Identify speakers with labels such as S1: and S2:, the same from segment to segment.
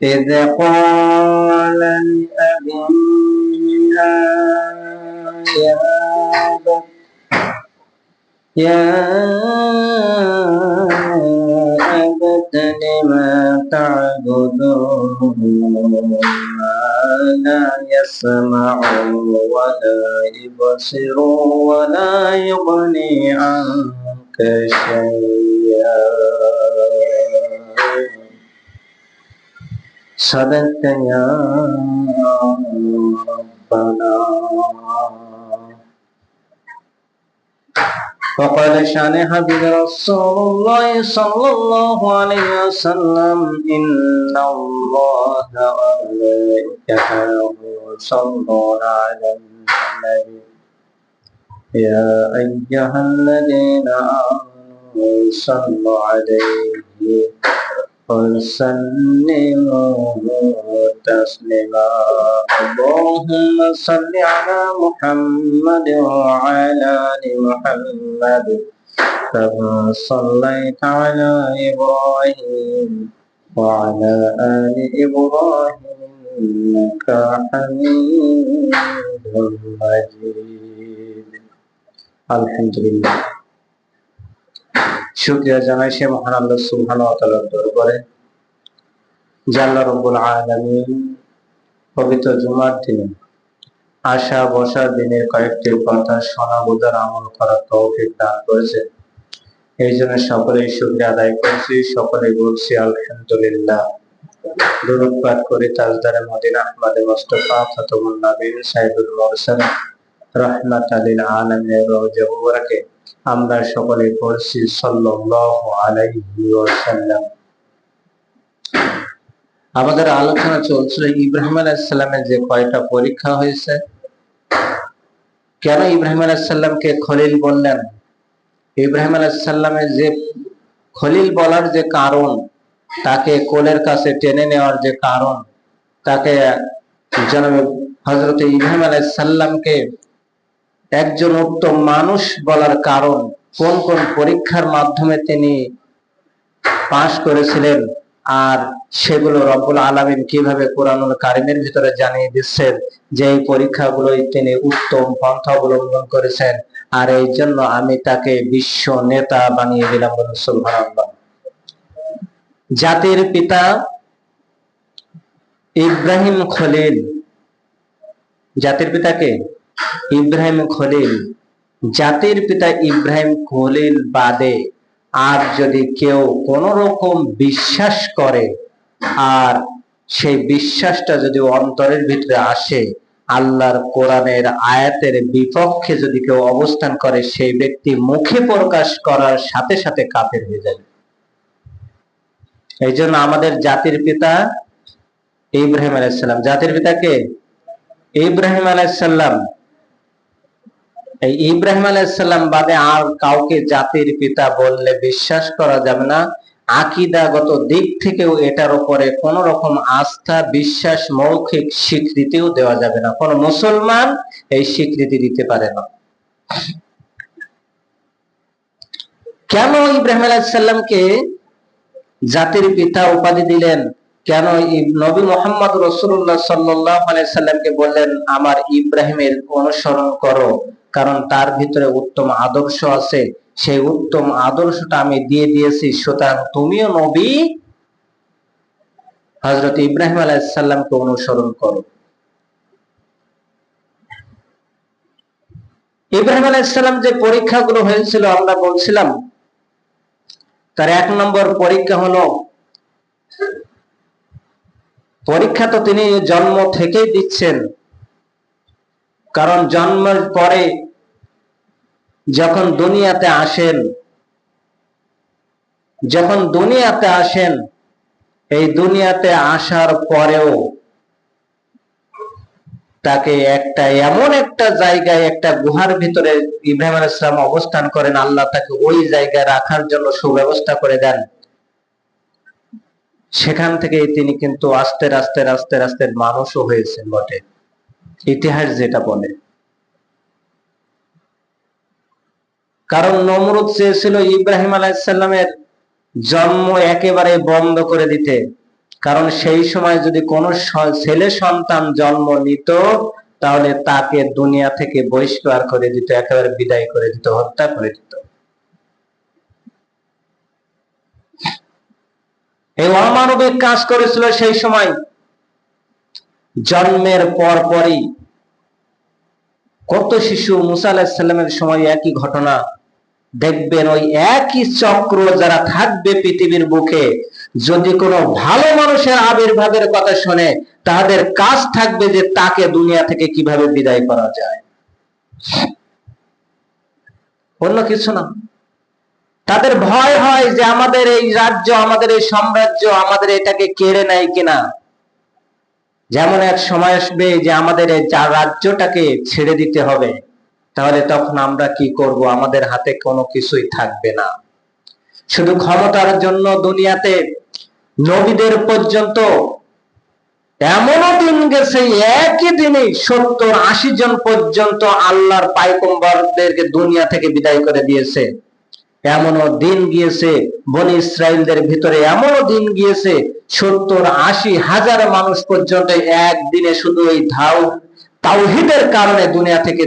S1: إذ قال لأبيه يا أبت لم تعبدون ما لا يسمع ولا يبصر ولا يغني عنك شيئا صدقت يا ربنا. وقال شان حبيب رسول الله صلى الله عليه وسلم إن الله وملائكته يصلون على النبي يا أيها الذين آمنوا صلوا عليه وسلموا تسليما. اللهم صل على محمد وعلى آل محمد كما صليت على إبراهيم وعلى آل إبراهيم إنك حميد مجيد. الحمد لله। শুকরিয়া জানাই সে মহান আল্লাহ সুবহানাহু ওয়া তাআলার দরবারে যে আল্লাহ রাব্বুল আলামিন পবিত্র জুমার দিনে আসা বসার দিনের কয়েকটি কথা শোনা বোঝার আমল করার তৌফিক দান করেছে। এই জন্য সকলেই শুকরিয়া আদায় করছি, সকলেই বলছি আলহামদুলিল্লাহ। দরুদ পাঠ করি তাজদারে মদিনা আহমদে মুস্তাফা খাতামুন নবীন সাইয়্যিদুল মুরসালিন রাহমাতাল লিল আলামিনের রওজা মুবারাকে আমরা সকলে পড়ছি সাল্লাল্লাহু আলাইহি ওয়াসাল্লাম। আমাদের আলোচনা চলছিল ইব্রাহিম আলাইহিস সালামের যে কয়টা পরীক্ষা হয়েছে, কেন ইব্রাহিম আলাইহিস সালামকে খলিল বললেন, ইব্রাহিম আলাইহিস সালামের যে খলিল বলার যে কারণ, তাকে কোলের কাছে টেনে নেওয়ার যে কারণ, তাকে জনাব হযরত ইব্রাহিম আলাইহিস সালামকে একজন উত্তম মানুষ বলার কারণ, কোন কোন পরীক্ষার মাধ্যমে তিনি পাশ করেছিলেন, আর সেগুলো রব্বুল আলামিন কিভাবে কোরআনুল কারীমের ভিতরে জানিয়ে দিচ্ছেন যে এই পরীক্ষাগুলোই তিনি উত্তম পন্থা অবলম্বন করেছেন, আর এই জন্য আমি তাকে বিশ্ব নেতা বানিয়ে দিলাম। সুবহানাল্লাহ। জাতির পিতা ইব্রাহিম খলিল, জাতির পিতাকে ইব্রাহিম খলিল, জাতির পিতা ইব্রাহিম খলিল বাদে আর যদি কেউ কোন রকম বিশ্বাস করে, আর সেই বিশ্বাসটা যদি অন্তরের ভিতরে আসে, আল্লাহর কোরআনের আয়াতের বিপক্ষে যদি কেউ অবস্থান করে, সেই ব্যক্তি মুখে প্রকাশ করার সাথে সাথে কাফের হয়ে যাবে। এই জন্য আমাদের জাতির পিতা ইব্রাহিম আলাইহিস সালাম, জাতির পিতাকে ইব্রাহিম আলাইহিস সালাম, এই ইব্রাহিম আলাইহিস সালাম বাদে আর কাউকে জাতির পিতা বললে বিশ্বাস করা যাবে না। আকীদাগত দিক থেকেও এটার উপরে কোন রকম আস্থা, বিশ্বাস, মৌখিক স্বীকৃতিও দেওয়া যাবে না। কোন মুসলমান এই স্বীকৃতি দিতে পারে না। কেন ইব্রাহিম আলাইহিস সালামকে জাতির পিতা উপাধি দিলেন? কেন নবী মুহাম্মদ রাসূলুল্লাহ সাল্লাল্লাহু আলাইহি সাল্লামকে বললেন আমার ইব্রাহিমের অনুসরণ করো? কারণ তার ভিতরে উত্তম আদর্শ আছে, সেই উত্তম আদর্শটা আমি দিয়ে দিয়েছি, সুতরাং তুমিও নবী হযরত ইব্রাহিম আলাইহিস সালামকে অনুসরণ করো। ইব্রাহিম আলাইহিস সালাম যে পরীক্ষাগুলো হয়েছিল আমরা বলছিলাম, তার এক নম্বর পরীক্ষা হলো, পরীক্ষা তো তিনি জন্ম থেকেই দিচ্ছেন, কারণ জন্মের পরে যখন দুনিয়াতে আসেন, এই দুনিয়াতে আসার পরেও তাকে এমন একটা জায়গায়, একটা গুহার ভিতরে ইব্রাহিম আলাইহিস সালাম অবস্থান করেন। আল্লাহ তাকে ওই জায়গায় রাখার জন্য সুব্যবস্থা করে দেন। সেখান থেকে তিনি কিন্তু আস্তে আস্তে আস্তে আস্তে মানুষও হয়েছেন বটে, ইতিহাস যেটা বলে। কারণ নমরুদ চেয়েছিল ইব্রাহিম আলাইহিস সালামের জন্ম একেবারে বন্ধ করে দিতে, কারণ সেই সময় যদি কোনো ছেলে সন্তান জন্ম নিত তাহলে তাকে দুনিয়া থেকে বহিষ্কার করে দিত, একেবারে বিদায় করে দিত, হত্যা করে দিত। এই অমানবিক কাজ করেছিল সেই সময়। জন্মের পরই কত শিশু, মুসা আলাইহিস সালামের সময় একই ঘটনা দেখবেন। ওই একই চক্র যারা থাকবে পৃথিবীর বুকে, যদি কোনো ভালো মানুষের আবির্ভাবের কথা শোনে, তাদের কাজ থাকবে যে তাকে দুনিয়া থেকে কিভাবে বিদায় করা যায়, অন্য কিছু না। তাদের ভয় হয় যে আমাদের এই রাজ্য, আমাদের এই সাম্রাজ্য, আমাদের এটাকে কেড়ে নেয় কিনা। যেমন এক সময় আসবে যে আমাদের এই রাজ্যটাকে ছেড়ে দিতে হবে, তাহলে তখন আমরা কি করব? আমাদের হাতে কোনো কিছুই থাকবে না। শুধু ক্ষমতার জন্য দুনিয়াতে নবীদের পর্যন্ত এমনও দিন গেছে, একই দিনে 70-80 জন পর্যন্ত আল্লাহর পয়গম্বরদেরকে দুনিয়া থেকে বিদায় করে দিয়েছে। এমনও দিন গিয়েছে বনি ইসরাইলদের ভিতরে, এমনও দিন গিয়েছে 70-80 হাজার মানুষ পর্যন্ত একদিনে শুধু এই তাওহীদের কারণে দুনিয়া থেকে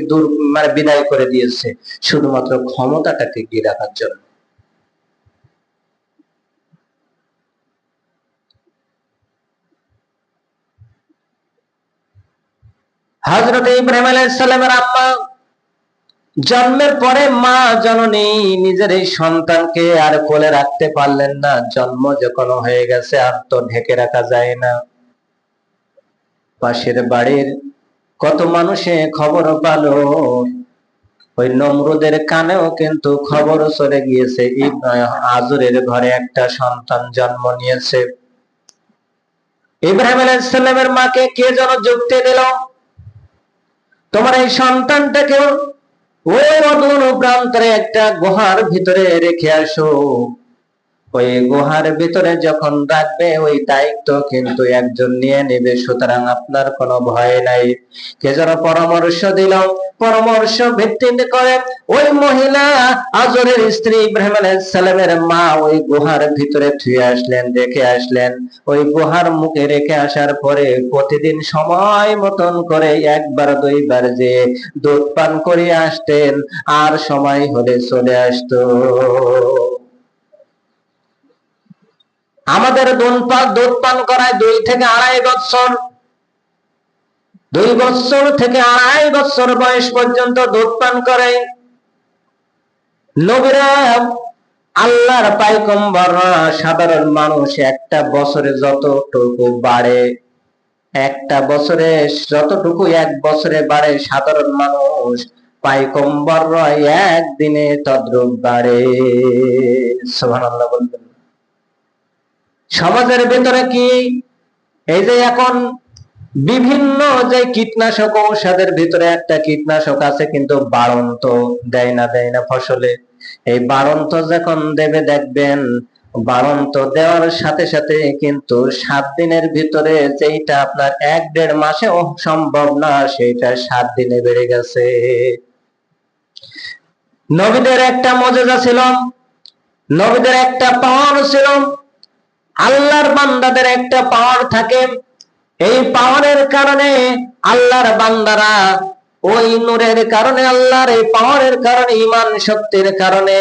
S1: বিদায় করে দিয়েছে, শুধুমাত্র ক্ষমতাটাকে টিকিয়ে রাখার জন্য। হযরত ইব্রাহিম আলাইহিস সালামের আম্মা জন্মের পরে মা জননী নিজের এই সন্তানকে আর কোলে রাখতে পারলেন না। জন্ম যখন হয়ে গেছে আর তো ঢেকে রাখা যায় না। পাশের বাড়ির কত মানুষে খবর পালো, ওই নমরুদের কানেও কিন্তু খবর চলে গিয়েছে আজরের ঘরে একটা সন্তান জন্ম নিয়েছে। ইব্রাহিম আলাইহিস সালামের মাকে কে যেন যুক্তি দিল, তোমার এই সন্তানটাকে ওই অদূর প্রান্তরে একটা গুহার ভিতরে রেখে আসো। ওই গুহার ভিতরে যখন রাখবে ওই দায়িত্ব কিন্তু একজন নিয়ে নেবে, সুতরাং আপনার কোনো ভয় নাই। কে যেন পরামর্শ দিল, পরামর্শ ভিত্তি করে ওই মহিলা আজরের স্ত্রী ইব্রাহিম আলাইহিস সালামের মা ওই গুহার ভিতরে থুয়ে আসলেন, রেখে আসলেন। ওই গুহার মুখে রেখে আসার পরে প্রতিদিন সময় মতন করে একবার দুইবার যে দুধ পান করে আসতেন, আর সময় হলে চলে আসতো। আমাদের দুধ পান করায় 2 থেকে 2.5 বছর, 2 বছর থেকে 2.5 বছর বয়স পর্যন্ত দুধ পান করে। নবীরা, আল্লাহর পয়গম্বররা, সাধারণ মানুষ একটা বছরে যতটুকু বাড়ে, একটা বছরে যতটুকু 1 বছরে বাড়ে সাধারণ মানুষ, পয়গম্বররা একদিনে তদ্রুপ বাড়ে। সুবহানাল্লাহ বলবেন। সমাজের ভিতরে কি এই যে এখন বিভিন্ন যে কীটনাশক, ঔষধের ভিতরে একটা কীটনাশক আছে কিন্তু বাড়ন্ত দেয় না ফসলে। এই বাড়ন্ত যখন দেবে দেখবেন, বাড়ন্ত দেওয়ার সাথে সাথে কিন্তু 7 দিনের ভিতরে যেটা আপনার 1-1.5 মাসেও সম্ভব না, সেটা 7 দিনে বেড়ে গেছে। নবীদের একটা মুজিজা ছিল, নবীদের একটা পাওয়ার ছিল। আল্লাহর বান্দাদের একটা পাওয়ার থাকে, এই পাওয়ারের কারণে আল্লাহর বান্দারা ওই নূরের কারণে, আল্লাহর এই পাওয়ারের কারণে, ঈমান শক্তির কারণে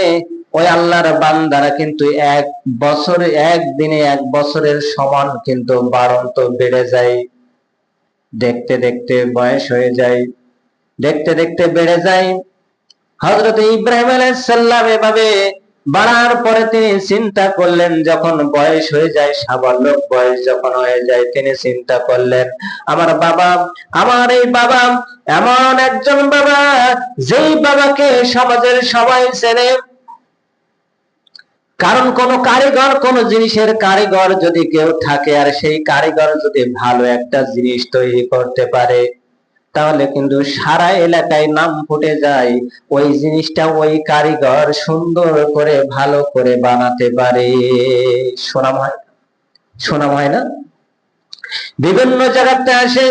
S1: ওই আল্লাহর বান্দারা কিন্তু 1 বছরে, একদিনে 1 বছরের সমান কিন্তু বাড়ন্ত বেড়ে যায়। দেখতে দেখতে বয়স হয়ে যায়, দেখতে দেখতে বেড়ে যায়। হযরত ইব্রাহিম আলাইহিস সালাম এভাবে বাড়ার পরে তিনি চিন্তা করলেন, যখন বয়স হয়ে যায়, সাবালক বয়স যখন হয়ে যায়, তিনি চিন্তা করলেন, আমার বাবা, আমার এই বাবা এমন একজন বাবা, যেই বাবাকে সমাজের সবাই চেনে। কারণ কোন কারিগর, কোন জিনিসের কারিগর যদি কেউ থাকে আর সেই কারিগর যদি ভালো একটা জিনিস তৈরি করতে পারে, তাহলে কিন্তু সারা এলাকায় নাম ফুটে যায়। ওই জিনিসটা ওই কারিগর সুন্দর করে ভালো করে বানাতে পারে, সুনাম হয়, সুনাম হয় না? বিভিন্ন জায়গাতে আসে।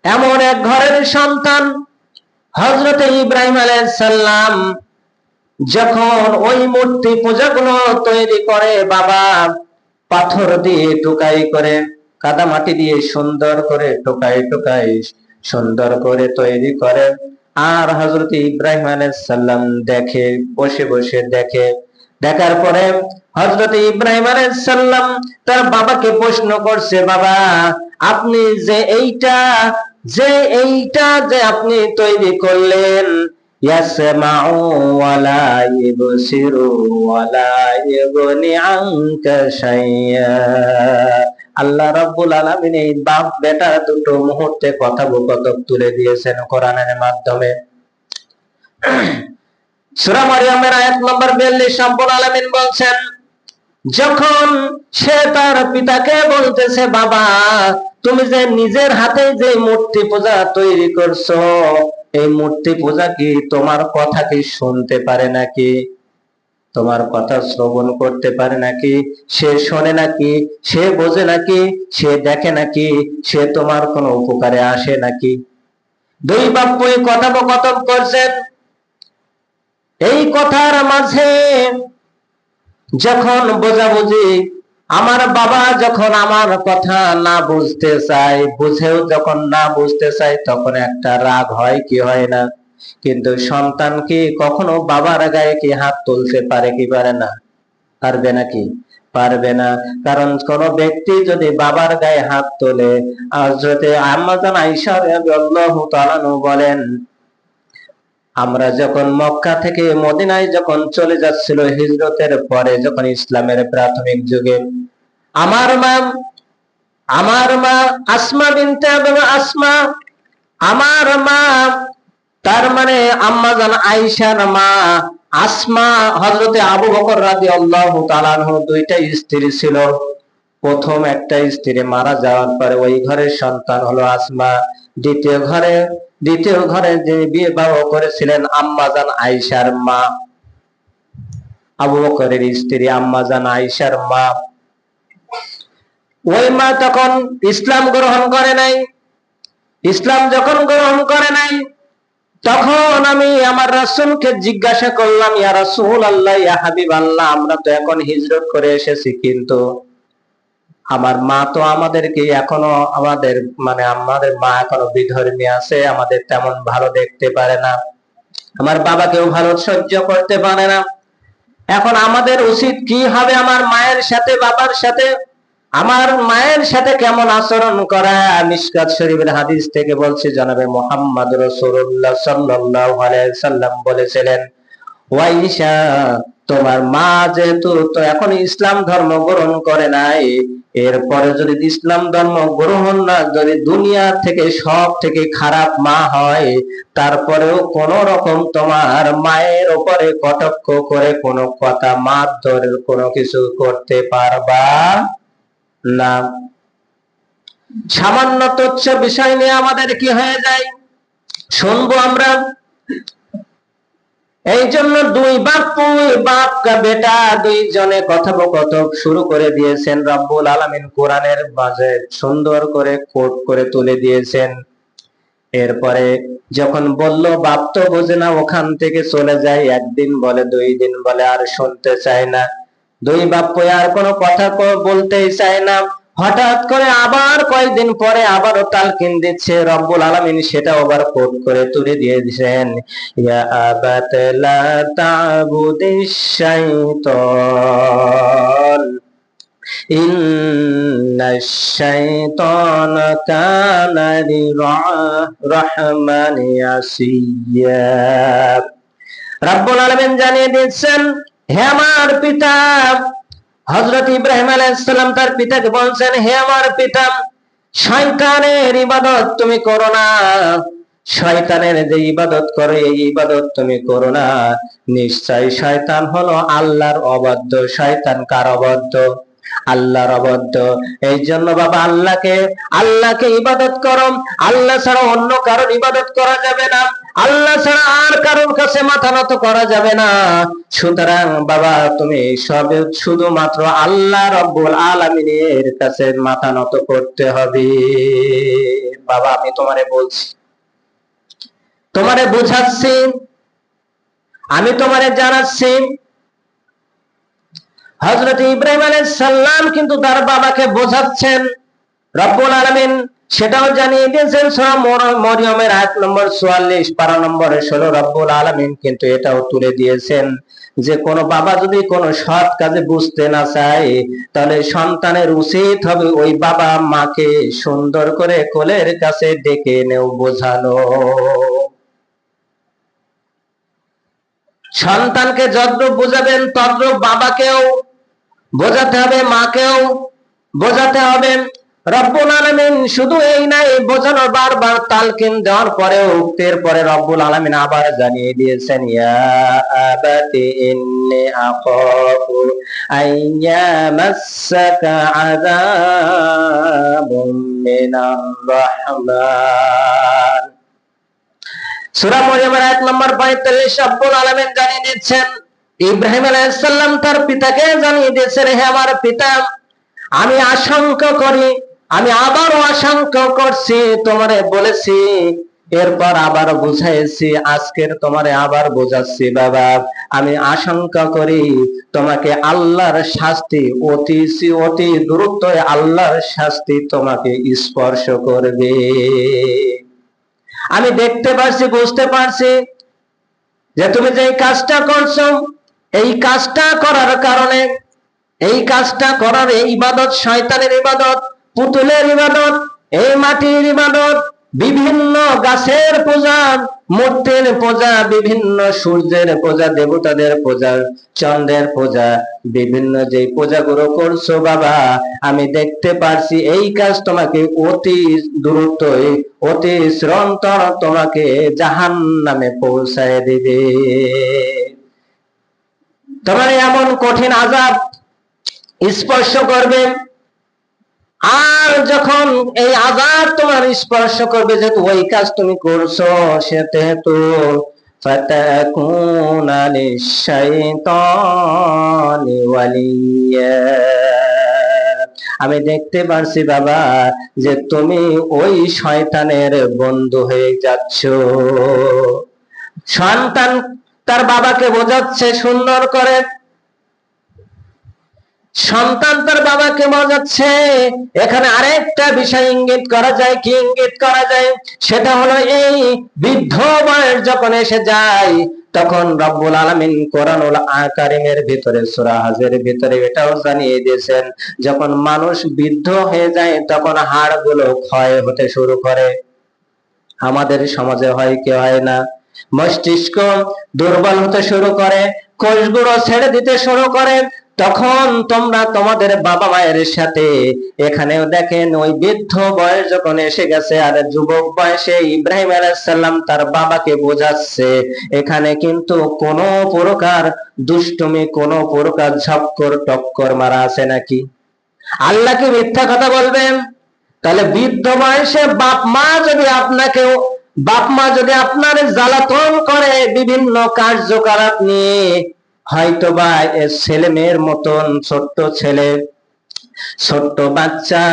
S1: এমন এক ঘরের সন্তান হযরত ইব্রাহিম আলাইহিস সালাম যখন ওই মূর্তি পূজাগুলো তৈরি করে, বাবা পাথর দিয়ে টোকাই করে, কাদা মাটি দিয়ে সুন্দর করে টোকাই টোকাই সুন্দর করে তৈরি করে। আর হযরত ইব্রাহিম আলাইহিস সালাম দেখে, বসে বসে দেখে। দেখার পরে হযরত ইব্রাহিম আলাইহিস সালাম তার বাবাকে প্রশ্ন করছে, বাবা আপনি যে আপনি তৈরি করলেন, ইয়াসমাউ ওয়ালা ইবসিরু ওয়ালা ইগনি আনকা শাইয়া। আল্লাহ রাব্বুল আলামিন এই বাপ বেটা দুটো মুহূর্তে কথোপকথন তুলে দিয়েছেন কোরআনের মাধ্যমে। সূরা মারইয়ামের আয়াত নম্বর 42 রব্বুল আলামিন বলছেন, যখন সে তার পিতাকে বলতেছে, বাবা তুমি যে নিজের হাতে যে মূর্তি পূজা তৈরি করছো, এই মূর্তি পূজা কি তোমার কথা কি শুনতে পারে নাকি? তোমার কথা শ্রবণ করতে পারে নাকি? সে শোনে নাকি? সে বোঝে নাকি? সে দেখে নাকি? সে তোমার কোনো উপকারে আসে নাকি? দুই বাপ্পই কথোপকথন করছেন। এই কথার মাঝে যখন বোঝাবুঝি, আমার বাবা যখন আমার কথা না বুঝতে চায়, বুঝেও যখন না বুঝতে চায়, তখন একটা রাগ হয় কি হয় না? কিন্তু সন্তান কি কখনো বাবার গায়ে কি হাত তুলতে পারে কি পারে না? পারবে নাকি? পারবে না। কারণ কোন ব্যক্তি যদি বাবার গায়ে হাত তোলে, হযরতে আম্মা জান আয়েশা রাদিয়াল্লাহু তাআলা বলেন, আমরা যখন মক্কা থেকে মদিনায় যখন চলে যাচ্ছিল হিজরতের পরে, যখন ইসলামের প্রাথমিক যুগে, আমার মা আসমা বিনতে আসমা, আমার মা তার মানে আম্মা জান আয়েশার মা আসমা, হযরতে আবু বকর রাদিয়াল্লাহু তাআলা আনহু দুইটা স্ত্রী ছিল। প্রথম একটা স্ত্রী মারা যাওয়ার পরে ওই ঘরের সন্তান হলো আসমা। দ্বিতীয় ঘরে যে বিবাহ করেছিলেন আম্মা জান আয়েশার মা, আবু বকরের স্ত্রী আম্মা জান আয়েশার মা, ওই মা তখন ইসলাম গ্রহণ করে নাই। ইসলাম যখন গ্রহণ করে নাই, তখন আমি আমার রাসূলকে জিজ্ঞাসা করলাম, ইয়া রাসূলুল্লাহ, ইয়া হাবিবাল্লাহ, আমরা তো এখন হিজরত করে এসেছি, কিন্তু আমার মা তো আমাদেরকে এখনো আমাদের মা এখনো বিধর্মী আছে, আমাদের তেমন ভালো দেখতে পারে না, আমার বাবাকেও ভালো সহ্য করতে পারে না। এখন আমাদের উচিত কি হবে? আমার মায়ের সাথে বাবার সাথে, আমার মায়ের সাথে কেমন আচরণ করা? মিশকাত শরীফের হাদিস থেকে বলছে, জনাবে মুহাম্মদ রাসূলুল্লাহ সাল্লাল্লাহু আলাইহি সাল্লাম বলেছিলেন, ওয়াইশা, তোমার মা যেহেতু তো এখন ইসলাম ধর্ম গ্রহণ করে নাই, এরপরে যদি ইসলাম ধর্ম গ্রহণ না, যদি দুনিয়া থেকে সব থেকে খারাপ মা হয়, তারপরেও কোন রকম তোমার মায়ের উপরে কটাক্ষ করে কোনো কথা মারধরের কোনো কিছু করতে পারবা না। সামান্য তুচ্ছ বিষয় নিয়ে আমাদের কি হয়ে যায় শুনবো আমরা। এই জন্য দুই বাপ বেটা দুইজনে কথোপকথন শুরু করে দিয়েছেন। রব্বুল আলামিন কোরআনের মাঝে সুন্দর করে কোট করে তুলে দিয়েছেন। এরপরে যখন বলল, বাপ তো বোঝে না, ওখান থেকে চলে যায়, একদিন বলে, 2 দিন বলে, আর শুনতে চায় না। দুই বাপ আর কোনো কথা বলতেই চায় না। হঠাৎ করে আবার কয়েকদিন পরে আবারও তালকিন দিচ্ছে, রব্বুল আলামিন সেটা আবার কোট করে তুলে দিয়ে দিয়েছেন, ইয়া আবাত লা তা'বুদিশ শাইতান ইন্নাশ শাইতানা কানা লির-রাহমানি আসিয়া। রব্বুল আলামিন জানিয়ে দিয়েছেন, হে আমার পিতা, হযরত ইব্রাহিম আলাইহিস সালাম তার পিতাকে বলছেন, হে আমার পিতা, শয়তানের ইবাদত তুমি করো না, শয়তানের যে ইবাদত করে এই ইবাদত তুমি করো না। নিশ্চয় শয়তান হলো আল্লাহর অবাধ্য। শয়তান কার অবাধ্য? আল্লাহর অবাধ্য। এই জন্য বাবা আল্লাহকে ইবাদত করো। আল্লাহ ছাড়া অন্য কারোর ইবাদত করা যাবে না, আল্লাহ ছাড়া আর কারোর কাছে মাথা নত করা যাবে না। সুতরাং বাবা তুমি শুধুমাত্র আল্লাহ রব্বুল আলামিনের কাছে মাথা নত করতে হবে। বাবা আমি তোমারে বলছি, তোমারে বুঝাচ্ছি, আমি তোমারে জানাচ্ছি, হযরত ইব্রাহিম আলাইহিস সালাম কিন্তু তার বাবাকে বোঝাচ্ছেন। রব্বুল আলামিন সেটাও জানিয়ে দিয়েছেন সূরা মরিয়মের আয়াত নম্বর 44 পারা নম্বর 16। রব্বুল আলামিন কিন্তু এটাও তুলে দিয়েছেন যে কোন বাবা যদি কোন সৎ কাজে বুঝতে না চায়, তাহলে সন্তানের উচিত হবে ওই বাবা মাকে সুন্দর করে কোলের কাছে ডেকে এনেও বোঝানো। সন্তানকে যদ্রূপ বোঝাবেন তদ্রূপ বাবাকেও বোঝাতে হবে, মাকেও বোঝাতে হবে। রব্বুল আলামিন শুধু এই নাই, বোঝানোর বারবার তালকিন দেওয়ার পরেও উক্তের পরে রব্বুল আলামিন আবার জানিয়ে দিয়েছেন, ইয়া আবাতি ইন্নী আখাফু আইয়ামাসসাকা আযাবুম মিনার রাহমান। সূরা মরিয়মের আয়াত নম্বর 45 রব্বুল আলামিন জানিয়ে দিচ্ছেন, ইব্রাহিম আলাইহিস সালাম তার পিতাকে জানিয়ে দিয়েছেন, হে আমার পিতা, আমি আশঙ্কা করি, আমি আবারও আশঙ্কা করছি, তোমারে বলেছি, এরপর আবার বুঝাইছি, আজকের তোমারে আবার বোঝাচ্ছি বাবা, আমি আশঙ্কা করি তোমাকে আল্লাহর শাস্তি অতি দ্রুত আল্লাহর শাস্তি তোমাকে স্পর্শ করবে। আমি দেখতে পারছি, বুঝতে পারছি যে তুমি যে কাজটা করছো, এই কাজটা করার কারণে, এই কাজটা করার এই ইবাদত শয়তানের ইবাদত, পুতুলের ইবাদত, এই মাটির ইবাদত, বিভিন্ন গাছের পূজা, মূর্তির পূজা, বিভিন্ন সূর্যের পূজা, দেবতাদের পূজা, চন্দ্রের পূজা, বিভিন্ন যে পূজাগুলো করছো বাবা, আমি দেখতে পারছি এই কাজ তোমাকে অতি দ্রুত, অতি চিরন্তন তোমাকে জাহান্নামে পৌঁছায় দিবে। তোমার এমন কঠিন আযাব স্পর্শ করবে। আর যখন এই আযাব তোমার স্পর্শ করবে, যেহেতু ওই কাজ তুমি করছো, সেহেতু ফাতাকুনা লিশ-শাইতানি ওয়ালিয়্যা, আমি দেখতে পারছি বাবা যে তুমি ওই শয়তানের বন্ধু হয়ে যাচ্ছ। সন্তান তার বাবাকে বোঝাচ্ছে সুন্দর করে, সন্তান তার বাবাকে বোঝাচ্ছে। এখানে আরেকটা বিষয় ইঙ্গিত করা যায়, কি ইঙ্গিত করা যায়, সেটা হলো এই বৃদ্ধ বয়স যখন এসে যায়, তখন রব্বুল আলামিন কোরআনুল কারীমের ভিতরে সূরা হজের ভিতরে এটাও জানিয়ে দিয়েছেন, যখন মানুষ বৃদ্ধ হয়ে যায় তখন হাড়গুলো ক্ষয় হতে শুরু করে। আমাদের সমাজে হয় কি হয় না, মস্তিষ্ক দুর্বল হতে শুরু করে, কোষগুলো ছেড়ে দিতে শুরু করে। তখন তোমরা তোমাদের বাবা মায়ের সাথে, এখানেও দেখেন ওই বৃদ্ধ বয়স যখন এসে গেছে আর যুবক বয়সে ইব্রাহিম আলাইহিস সালাম তার বাবাকে বোঝাচ্ছে, এখানে কিন্তু কোনো প্রকার দুষ্টুমি, কোনো প্রকার ঝক্কর টক্কর মারা আছে নাকি? আল্লাহ কি মিথ্যা কথা বলবেন? তাহলে বৃদ্ধ বয়সে বাপ মা যদি আপনার জ্বালাতন করে বিভিন্ন কার্যকলাপ নিয়ে, হয়তোবা ছেলে মেয়ের মতন ছোট্ট ছেলে, ছোট্ট বাচ্চা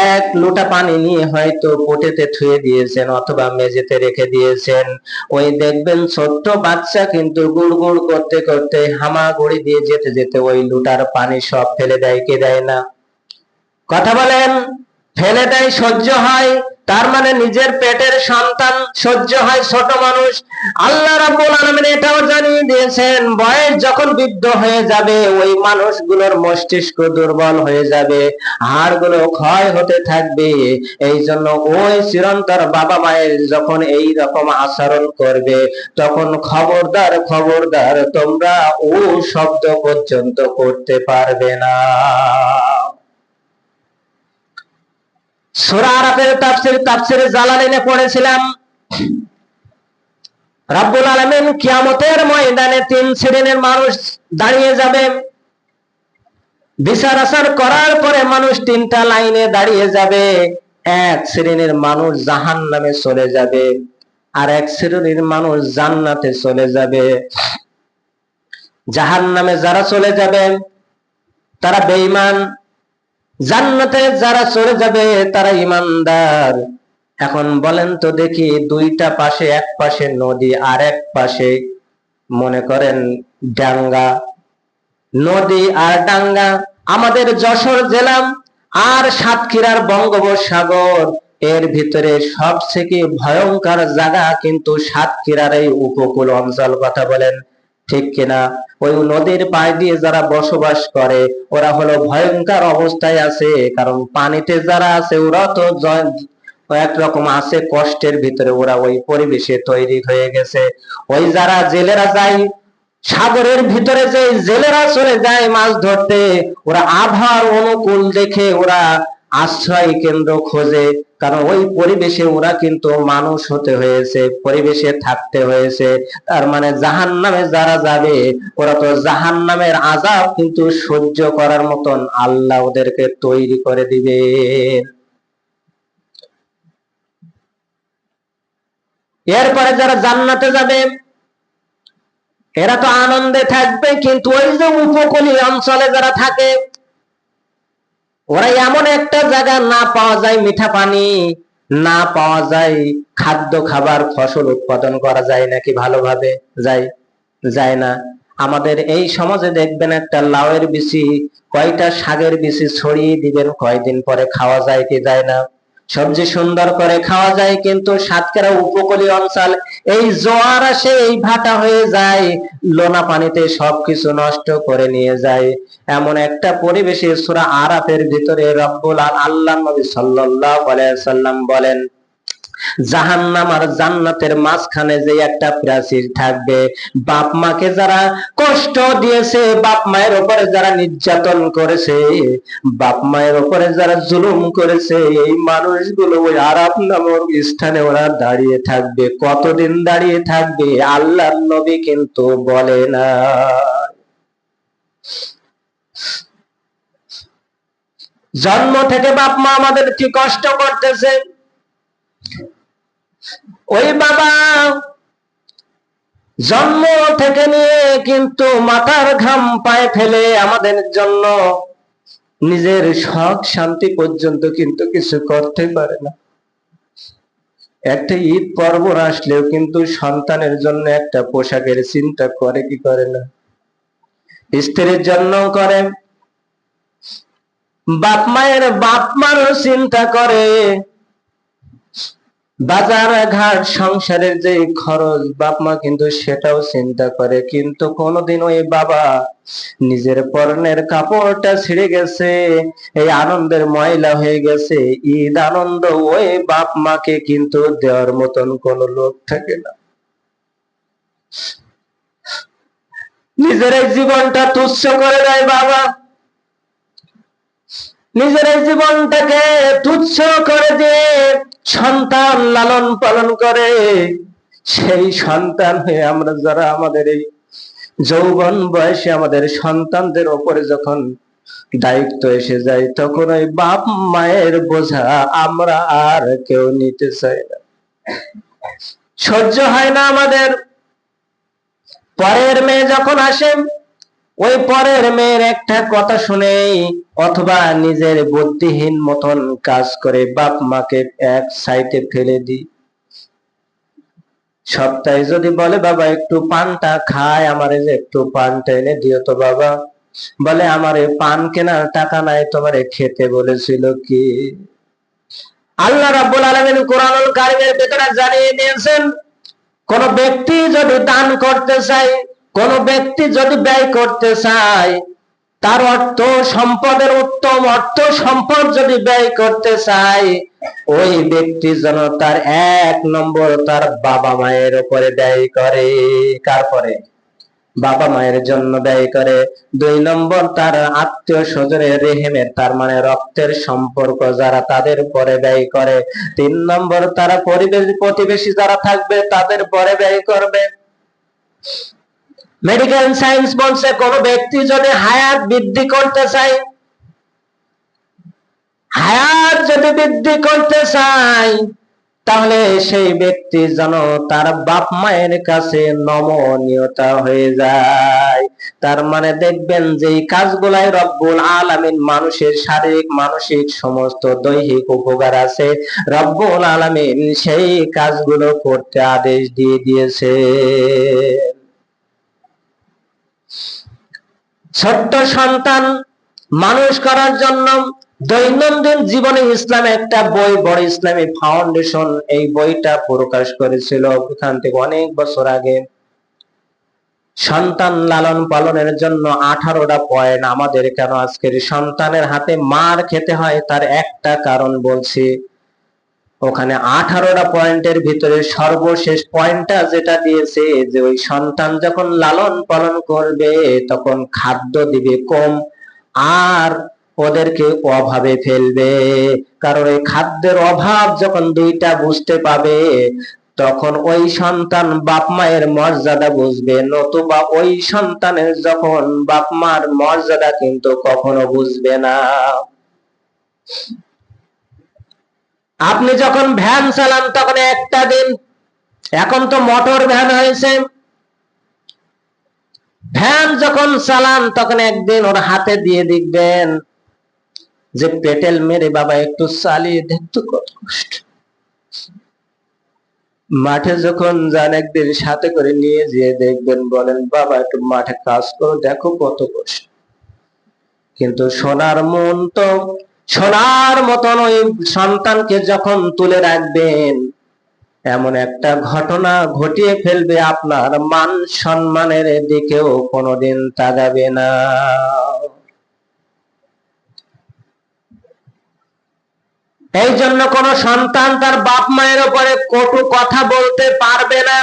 S1: এক লোটা পানি নিয়ে হয়তো পটেতে থুয়ে দিয়েছেন অথবা মেঝেতে রেখে দিয়েছেন, ওই দেখবেন ছোট্ট বাচ্চা কিন্তু গুড় গুড় করতে করতে হামাগুড়ি দিয়ে যেতে যেতে ওই লোটার পানি সব ফেলে দেয়, কে দেয় না? কথা বলেন। ফেলে দেয়, সহ্য হয়, তার মানে নিজের পেটের সন্তান সহ্য হয় ছোট মানুষ। আল্লাহ রাব্বুল আলামিন এটাও জানিয়ে দিয়েছেন, বয়স যখন বৃদ্ধ হয়ে যাবে ওই মানুষগুলোর মস্তিষ্ক দুর্বল হয়ে যাবে, হাড়গুলো ক্ষয় হতে থাকবে। এই জন্য ওই চিরন্তর বাবা মায়ের যখন এই রকম আচরণ করবে, তখন খবরদার খবরদার তোমরা ও শব্দ পর্যন্ত করতে পারবে না। সূরা আরাফের তাফসীরে জালালাইনে পড়েছিলাম, রব্বুল আলামিন কিয়ামতের ময়দানে তিন শ্রেণীর মানুষ দাঁড়িয়ে যাবে। বিচার আচার করার পরে মানুষ তিনটা লাইনে দাঁড়িয়ে যাবে। এক শ্রেণীর মানুষ জাহান্নামে চলে যাবে, আর এক শ্রেণীর মানুষ জান্নাতে চলে যাবে। জাহান্নামে যারা চলে যাবে তারা বেঈমান, জান্নাতে যারা চলে যাবে তারা ঈমানদার। এখন বলেন তো দেখি, দুইটা পাশে, এক পাশে নদী আর এক পাশে মনে করেন ডাঙ্গা, নদী আর ডাঙ্গা, আমাদের যশোর জেলা আর সাতক্ষীরার বঙ্গোপসাগর, এর ভিতরে সবথেকে ভয়ঙ্কর জায়গা কিন্তু সাতক্ষীরার এই উপকূল অঞ্চল। কথা বলেন ঠিক কিনা? ওই নদীর পাড় দিয়ে যারা বসবাস করে ওরা হলো ভয়ঙ্কর অবস্থায় আছে, কারণ পানিতে যারা আছে ওরা তো একরকম আছে কষ্টের ভিতরে, ওরা ওই পরিবেশে তৈরি হয়ে গেছে। ওই যারা জেলেরা যায় সাগরের ভিতরে, যে জেলেরা চলে যায় মাছ ধরতে, ওরা আবহাওয়ার অনুকূল দেখে ওরা আশ্রয় কেন্দ্র খোঁজে, কারণ ওই পরিবেশে ওরা কিন্তু মানুষ হতে হয়েছে, পরিবেশে থাকতে হয়েছে। তার মানে জাহান্নামে যারা যাবে ওরা তো জাহান্নামের আযাব কিন্তু সহ্য করার মতন আল্লাহ ওদেরকে তৈরি করে দিবে। এরপরে যারা জান্নাতে যাবে এরা তো আনন্দে থাকবে, কিন্তু ওই যে উপকূলীয় অঞ্চলে যারা থাকে ওরা এমন একটা জায়গা, না পাওয়া যায় মিঠা পানি, না পাওয়া যায় খাদ্য খাবার, ফসল উৎপাদন করা যায় নাকি ভালোভাবে? যায়? যায় না। আমাদের এই সমাজে দেখবেন একটা লাউয়ের বিচি, কয়টা শাকের বিচি ছড়িয়ে দিবেন, কয়দিন পরে খাওয়া যায় কি যায় না? সবজি সুন্দর করে খাওয়া যায়, কিন্তু সাতক্ষীরা উপকূলীয় অঞ্চল, এই জোয়ার আসে এই ভাটা হয়ে যায়, লোনা পানিতে সবকিছু নষ্ট করে নিয়ে যায়। এমন একটা পরিবেশে সূরা আরাফের ভিতরে রব্বুল আল্লাহ নবী সাল্লাল্লাহু আলাইহি সাল্লাম বলেন, জাহান্নাম আর জান্নাতের মাঝখানে যে একটা প্রাচীর থাকবে, বাপ মাকে যারা কষ্ট দিয়েছে, বাপ মায়ের উপরে যারা নির্যাতন করেছে, বাপ মায়ের উপরে যারা জুলুম করেছে, এই মানুষগুলো ওই আরাফ নামক স্থানে ওরা দাঁড়িয়ে থাকবে। কতদিন দাঁড়িয়ে থাকবে আল্লাহর নবী কিন্তু বলে না। জন্ম থেকে বাপ মা আমাদের কি কষ্ট করতেছে, ওই বাবা জন্ম থেকে নিয়ে কিন্তু মাথার ঘাম পায়ে ফেলে আমাদের জন্য নিজের শখ শান্তি পর্যন্ত কিন্তু কিছু করতে পারে না। একটা ঈদ পর্ব আসলেও কিন্তু সন্তানের জন্য একটা পোশাকের চিন্তা করে কি করে না? স্ত্রীর জন্য করে, বাপ মারও চিন্তা করে, বাজার ঘাট সংসারের যে খরচ বাপ মা কিন্তু সেটাও চিন্তা করে, কিন্তু কোনোদিন ওই বাবা নিজের পরনের কাপড়টা ছিঁড়ে গেছে, এই আনন্দের ময়লা হয়ে গেছে, ঈদ আনন্দ ওই বাপ মাকে কিন্তু দেওয়ার মতন কোন লোক থাকে না। নিজের এই জীবনটা তুচ্ছ করে দেয় বাবা, নিজের এই জীবনটাকে তুচ্ছ করে দিয়ে সন্তান লালন পালন করে। সেই সন্তান হয়ে আমরা যারা আমাদের এই যৌবন বয়সে আমাদের সন্তানদের উপরে যখন দায়িত্ব এসে যায়, তখন ওই বাপ মায়ের বোঝা আমরা আর কেউ নিতে চাই না, সহ্য হয় না আমাদের। পরের মেয়ে যখন আসে, ওই পরের মেয়ের একটা কথা শুনে অথবা নিজের বুদ্ধিহীন মতন কাজ করে বাপ মাকে এক সাইডে ফেলে দিই। সপ্তাহে যদি বলে বাবা একটু পানটা খায়, আমারে যে একটু পানটা এনে দিও তো বাবা, বলে আমারে পান কেনার টাকা নাই, তোমারে খেতে বলেছিল কি? আল্লাহ রাব্বুল আলামিন কোরআনুল কারীমের ভিতরে জানিয়ে দিয়েছেন, কোন ব্যক্তি যদি দান করতে চায়, কোন ব্যক্তি যদি ব্যয় করতে চায়, তার অর্থ সম্পদের উত্তম অর্থ সম্পদ যদি ব্যয় করতে চায়, ওই ব্যক্তি যেন তার 1 নম্বর তার বাবা মায়ের উপরে ব্যয় করে। কার পরে? বাবা মায়ের জন্য ব্যয় করে। 2 নম্বর তার আত্মীয় স্বজনের রেহেমের, তার মানে রক্তের সম্পর্ক যারা, তাদের পরে ব্যয় করে। 3 নম্বর তারা প্রতিবেশী যারা থাকবে তাদের পরে ব্যয় করবে। মেডিকেল সায়েন্স বলছে কোন ব্যক্তি যদি হায়াত বৃদ্ধি করতে চায়, হায়াত যদি বৃদ্ধি করতে চায়, তাহলে সেই ব্যক্তি যেন তার বাপ মায়ের কাছে নমনীয়তা হয়ে যায়। তার মানে দেখবেন যে কাজগুলাই রব্বুল আলামিন মানুষের শারীরিক মানসিক সমস্ত দৈহিক উপকার আছে, রব্বুল আলামিন সেই কাজগুলো করতে আদেশ দিয়ে দিয়েছে। ছোট্ট সন্তান মানুষ করার জন্য দৈনন্দিন জীবনে ইসলামে একটা বই, বড় ইসলামী ফাউন্ডেশন, এই বইটা প্রকাশ করেছিল এখান থেকে অনেক বছর আগে। সন্তান লালন পালনের জন্য 18টা পয়েন্ট। আমাদের কেন আজকের সন্তানের হাতে মার খেতে হয় তার একটা কারণ বলছি। ওখানে 18টা পয়েন্টের ভিতরে সর্বশেষ পয়েন্টটা যেটা দিয়েছে যে ওই সন্তান যখন লালন পালন করবে তখন খাদ্য দিবে কম, আর ওদেরকে অভাবে ফেলবে। কারণ এই খাদ্যের অভাব যখন দুইটা বুঝতে পাবে তখন ওই সন্তান বাপ মায়ের মর্যাদা বুঝবে, নতুবা ওই সন্তানের যখন বাপ মার মর্যাদা কিন্তু কখনো বুঝবে না। আপনি যখন ভ্যান চালান তখন একটা দিন, এখন তো মোটর ভ্যান হয়েছে, ভ্যান যখন চালান তখন একদিন ওর হাতে দিয়ে দেখবেন যে পেটেল মেরে বাবা একটু চালিয়ে দেখতো কত কষ্ট। মাঠে যখন যান একদিন সাথে করে নিয়ে যেয়ে দেখবেন, বলেন বাবা একটু মাঠে কাজ করো দেখো কত কষ্ট। কিন্তু সোনার মন তো সোনার মতন ওই সন্তানকে যখন তুলে রাখবেন এমন একটা ঘটনা ঘটিয়ে ফেলবে আপনার মান সম্মানের দিকেও কোনোদিন তাকাবে না। এই জন্য কোন সন্তান তার বাপ মায়ের উপরে কটু কথা বলতে পারবে না।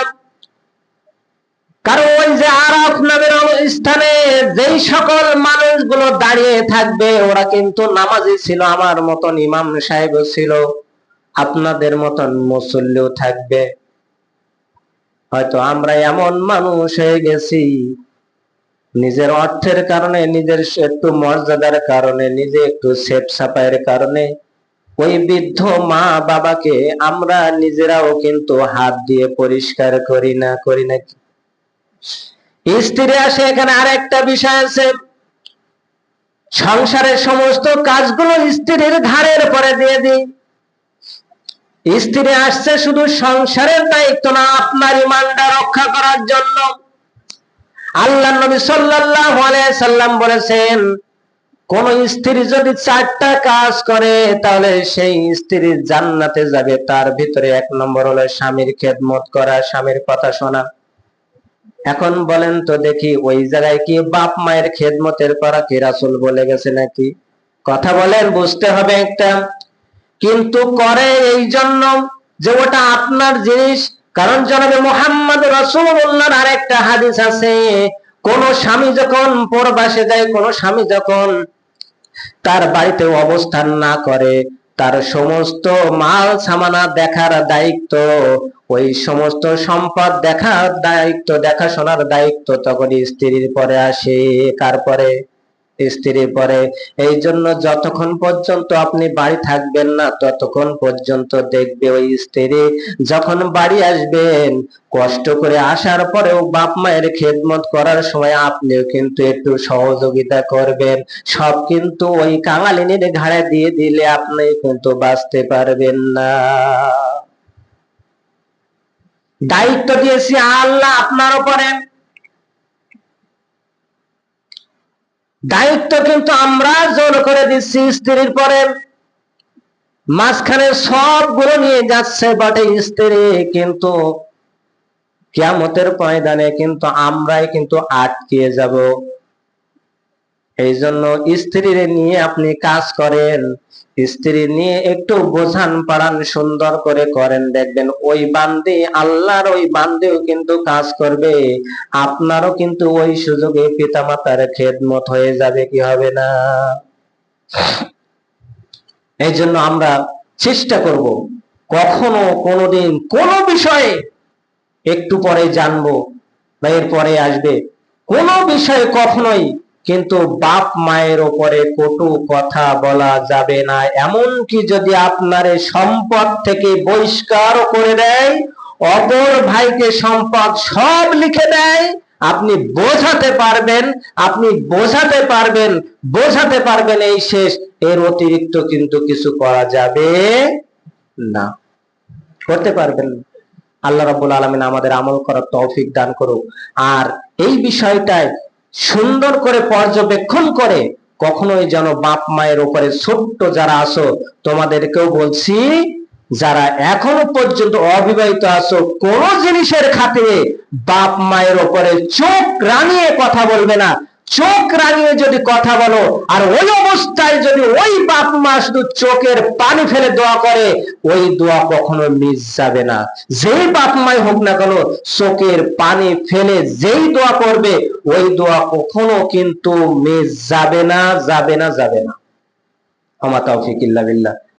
S1: কারণ ওই যে আরাফ নামের স্থানে যেই সকল মানুষগুলো দাঁড়িয়ে থাকবে ওরা কিন্তু নামাজি ছিল, আমার মতন ইমাম সাহেব ছিল, আপনাদের মতন মুসল্লিও থাকবে। হয়তো আমরা এমন মানুষ হয়ে গেছি নিজের অর্থের কারণে, নিজের একটু মর্যাদার কারণে, নিজে একটু সেফ সাফাইয়ের কারণে ওই বৃদ্ধ মা বাবাকে আমরা নিজেরাও কিন্তু হাত দিয়ে পরিষ্কার করি না। স্ত্রী আসে, এখানে আরেকটা বিষয় আছে, সংসারের সমস্ত কাজগুলো স্ত্রীর ঘাড়ের পরে দিয়ে দিই। স্ত্রী আসছে শুধু সংসারের দায়িত্ব না, আপনার ঈমানটা রক্ষা করার জন্য। আল্লাহর নবী সাল্লাল্লাহু আলাইহি সাল্লাম বলেছেন কোন স্ত্রী যদি 4টা কাজ করে তাহলে সেই স্ত্রী জান্নাতে যাবে। তার ভিতরে 1 নম্বর হলো স্বামীর খেদমত করা, স্বামীর কথা শোনা। এখন বলেন তো দেখি ওই জায়গায় কি বাপ মায়ের খেদমতের করা কি রাসূল বলে গেছে নাকি? কথা বলেন, বুঝতে হবে একটা। কিন্তু করে এই জন্য যে ওটা আপনার জিনিস। কারণ জনাবে মুহাম্মদ রাসূলুল্লাহর আরেকটা হাদিস আছে, কোন স্বামী যখন পরবাসে যায়, কোন স্বামী যখন তার বাড়িতে অবস্থান না করে, তার সমস্ত মাল সামানা দেখার দায়িত্ব, ওই সমস্ত সম্পদ দেখার দায়িত্ব, দেখাশোনার দায়িত্ব তখন স্ত্রীর পরে আসে। কার পরে? স্ত্রীর পরে। এই জন্য যতক্ষণ পর্যন্ত আপনি বাড়ি থাকবেন না ততক্ষণ পর্যন্ত দেখবে ওই স্ত্রী যখন বাড়ি আসবেন কষ্ট করে আসার পরেও বাপ মায়ের খেদমত করার সময় আপনিও কিন্তু একটু সহযোগিতা করবেন। সব কিন্তু ওই কাঙালিনীর ঘাড়ে দিয়ে দিলে আপনি কিন্তু বাঁচতে পারবেন না। দায়িত্ব দিয়েছি আল্লাহ আপনার উপরে, দায়িত্ব কিন্তু আমরা জোর করে দিচ্ছি স্ত্রীর পরে। মাঝখানে সবগুলো নিয়ে যাচ্ছে বটে স্ত্রী, কিন্তু কিয়ামতের ময়দানে কিন্তু আমরাই কিন্তু আটকে যাব। এই জন্য স্ত্রীর নিয়ে আপনি কাজ করেন, স্ত্রী নিয়ে একটু বোঝান পাড়ান সুন্দর করে করেন, দেখবেন ওই বান্দি আল্লাহর ওই বান্দিও কিন্তু কাজ করবে, আপনারও কিন্তু ওই সুযোগে পিতামাতার খেদমত হয়ে যাবে, কি হবে না? এই জন্য আমরা চেষ্টা করব কখনো কোনোদিন কোনো বিষয়ে একটু পরে জানবো বা এরপরে আসবে, কোন বিষয়ে কখনোই কিন্তু বাপ মায়ের উপরে কটু কথা বলা যাবে না। এমনকি যদি আপনার সম্পদ থেকে বহিষ্কার করে দেয়, অপর ভাইকে সম্পদ সব লিখে দেয়, আপনি বোঝাতে পারবেন, বোঝাতে পারবেন এই শেষ, এর অতিরিক্ত কিন্তু কিছু করা যাবে না, করতে পারবেন না। আল্লাহ রাব্বুল আলামিন আমাদের আমল করার তৌফিক দান করুক। আর এই বিষয়টায় সুন্দর করে পর্যবেক্ষণ করে কখনোই যেন বাপ মায়ের উপরে ছোট্ট যারা আছো তোমাদেরকেও বলছি, যারা এখনো পর্যন্ত অবিবাহিত আছো, কোন জিনিসের খাতিরে বাপ মায়ের উপরে চোখ রাঙিয়ে কথা বলবে না। চোখ রাঙিয়ে যদি কথা বলো আর ওই অবস্থায় যদি ওই বাপ মা শুধু চোখের পানি ফেলে দোয়া করে, ওই দোয়া কখনো মিস যাবে না। যেই বাপ মাই হোক না কেন, চোখের পানি ফেলে যেই দোয়া করবে ওই দোয়া কখনো কিন্তু মিস যাবে না, যাবে না, যাবে না। আমা তাওফিক ইল্লা বিল্লাহ।